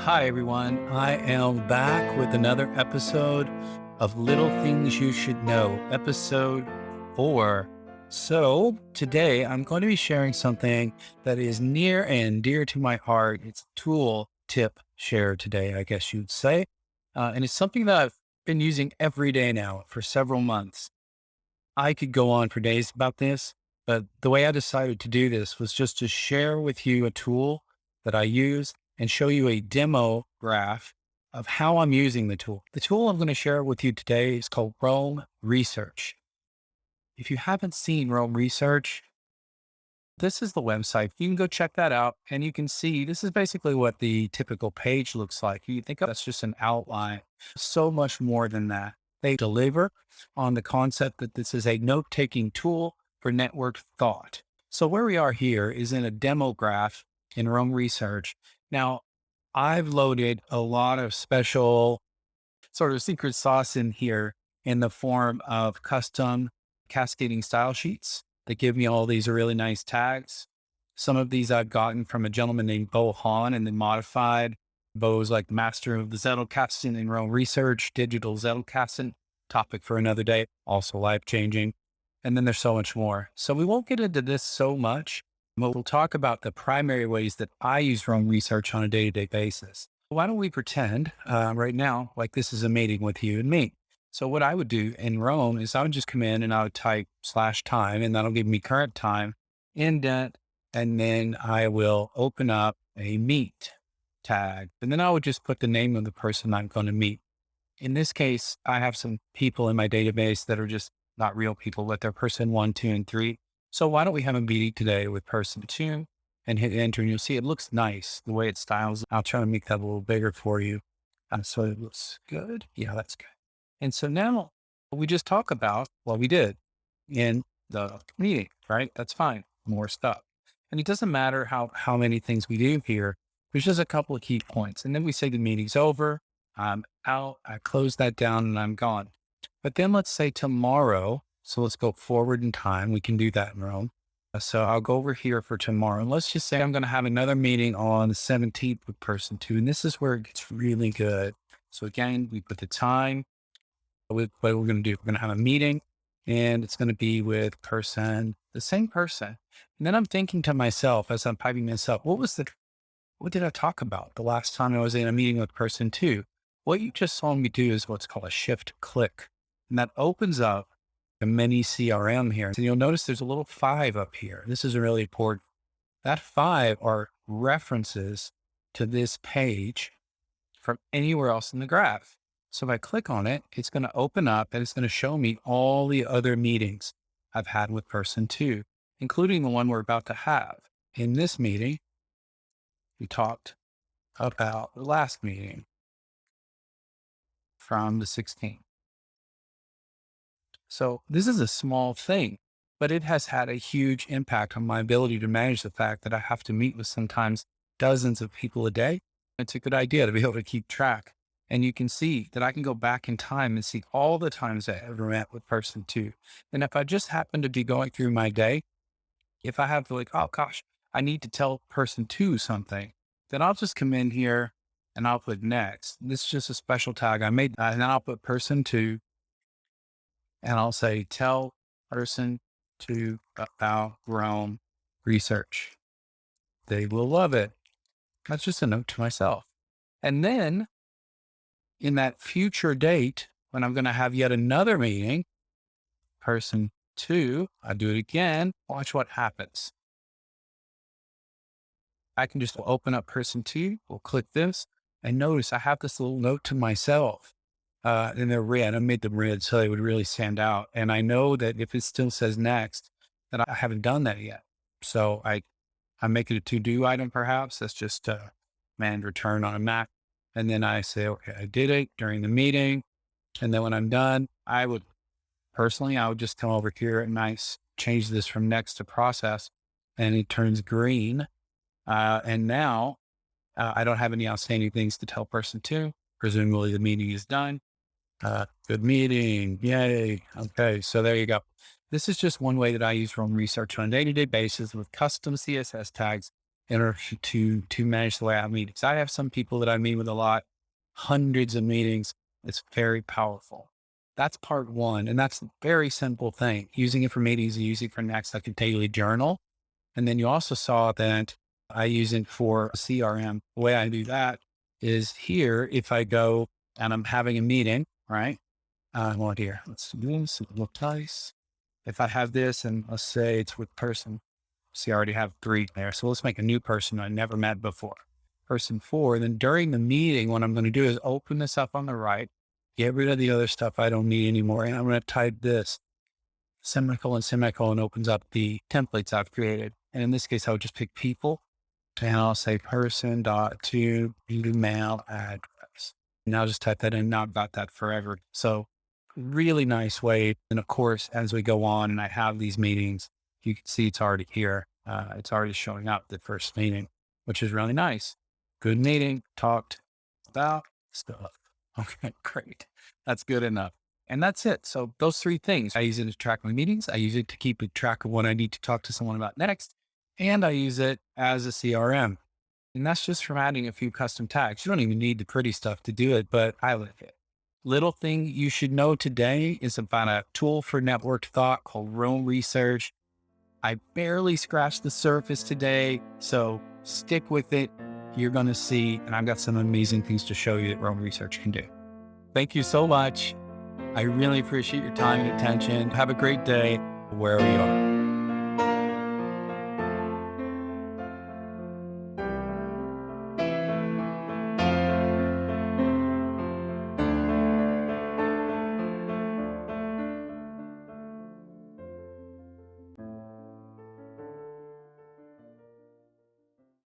Hi, everyone. I am back with another episode of Little Things You Should Know, episode 4. So, today I'm going to be sharing something that is near and dear to my heart. It's a tool tip share today, I guess you'd say. And it's something that I've been using every day now for several months. I could go on for days about this, but the way I decided to do this was just to share with you a tool that I use and show you a demo graph of how I'm using the tool. The tool I'm going to share with you today is called Roam Research. If you haven't seen Roam Research, this is the website. You can go check that out and you can see this is basically what the typical page looks like. You think of that's just an outline. So much more than that. They deliver on the concept that this is a note-taking tool for networked thought. So where we are here is in a demo graph in Roam Research. Now, I've loaded a lot of special sort of secret sauce in here in the form of custom cascading style sheets that give me all these really nice tags. Some of these I've gotten from a gentleman named Beau Haan and then modified. Beau's like master of the Zettelkasten in Roam Research, digital Zettelkasten, topic for another day, also life-changing. And then there's so much more. So we won't get into this so much, but we'll talk about the primary ways that I use Roam Research on a day-to-day basis. Why don't we pretend right now like this is a meeting with you and me? So what I would do in Roam is I would just come in and I would type /time, and that'll give me current time, indent, and then I will open up a meet tag. And then I would just put the name of the person I'm going to meet. In this case, I have some people in my database that are just not real people, but they're person 1, 2, and 3. So why don't we have a meeting today with person 2 and hit enter, and you'll see it looks nice the way it styles. I'll try to make that a little bigger for you. So it looks good. Yeah, that's good. And so now we just talk about what we did in the meeting, right? That's fine. More stuff. And it doesn't matter how many things we do here. There's just a couple of key points. And then we say the meeting's over. I'm out. I close that down and I'm gone. But then let's say tomorrow. So let's go forward in time. We can do that in Rome. So I'll go over here for tomorrow. And let's just say I'm going to have another meeting on the 17th with person 2. And this is where it gets really good. So again, we put the time. With what we're going to do, we're going to have a meeting and it's going to be with the same person. And then I'm thinking to myself as I'm piping this up, what did I talk about the last time I was in a meeting with person 2? What you just saw me do is what's called a shift click. And that opens up a mini CRM here. And you'll notice there's a little 5 up here. This is really important. That 5 are references to this page from anywhere else in the graph. So if I click on it, it's going to open up and it's going to show me all the other meetings I've had with person 2, including the one we're about to have. In this meeting, we talked about the last meeting from the 16th. So this is a small thing, but it has had a huge impact on my ability to manage the fact that I have to meet with sometimes dozens of people a day. It's a good idea to be able to keep track. And you can see that I can go back in time and see all the times I ever met with person 2. And if I just happen to be going through my day, if I have like, oh gosh, I need to tell person 2 something, then I'll just come in here and I'll put next. This is just a special tag I made. And then I'll put person 2 and I'll say, tell person 2 about Roam Research. They will love it. That's just a note to myself. And then in that future date, when I'm going to have yet another meeting, person 2, I do it again. Watch what happens. I can just open up person 2. We'll click this and notice I have this little note to myself. And they're red. I made them red so they would really stand out. And I know that if it still says next, that I haven't done that yet. So I make it a to-do item, perhaps. That's just a command return on a Mac. And then I say, okay, I did it during the meeting. And then when I'm done, I would just come over here and change this from next to process and it turns green. And now I don't have any outstanding things to tell person 2. Presumably the meeting is done. Good meeting. Yay. Okay. So there you go. This is just one way that I use Roam Research on a day-to-day basis with custom CSS tags in order to manage the way I have meetings. I have some people that I meet with a lot, hundreds of meetings. It's very powerful. That's part one. And that's a very simple thing. Using it for meetings and using it for next, like a daily journal. And then you also saw that I use it for CRM. The way I do that is here, if I go and I'm having a meeting, right? What here? Let's do this. Look nice. If I have this and let's say it's with person, see, I already have 3 there. So let's make a new person I never met before. Person 4. Then during the meeting, what I'm going to do is open this up on the right, get rid of the other stuff I don't need anymore. And I'm going to type this semicolon opens up the templates I've created. And in this case, I would just pick people and I'll say person dot to email address. And I'll just type that in. Now I've got that forever. So really nice way. And of course, as we go on and I have these meetings, you can see it's already here. It's already showing up the first meeting, which is really nice. Good meeting, talked about stuff. Okay, great. That's good enough. And that's it. So those 3 things, I use it to track my meetings. I use it to keep a track of what I need to talk to someone about next. And I use it as a CRM. And that's just from adding a few custom tags. You don't even need the pretty stuff to do it, but I like it. Little thing you should know today is about a tool for networked thought called Roam Research. I barely scratched the surface today, so stick with it. You're going to see, and I've got some amazing things to show you that Roam Research can do. Thank you so much. I really appreciate your time and attention. Have a great day wherever you are.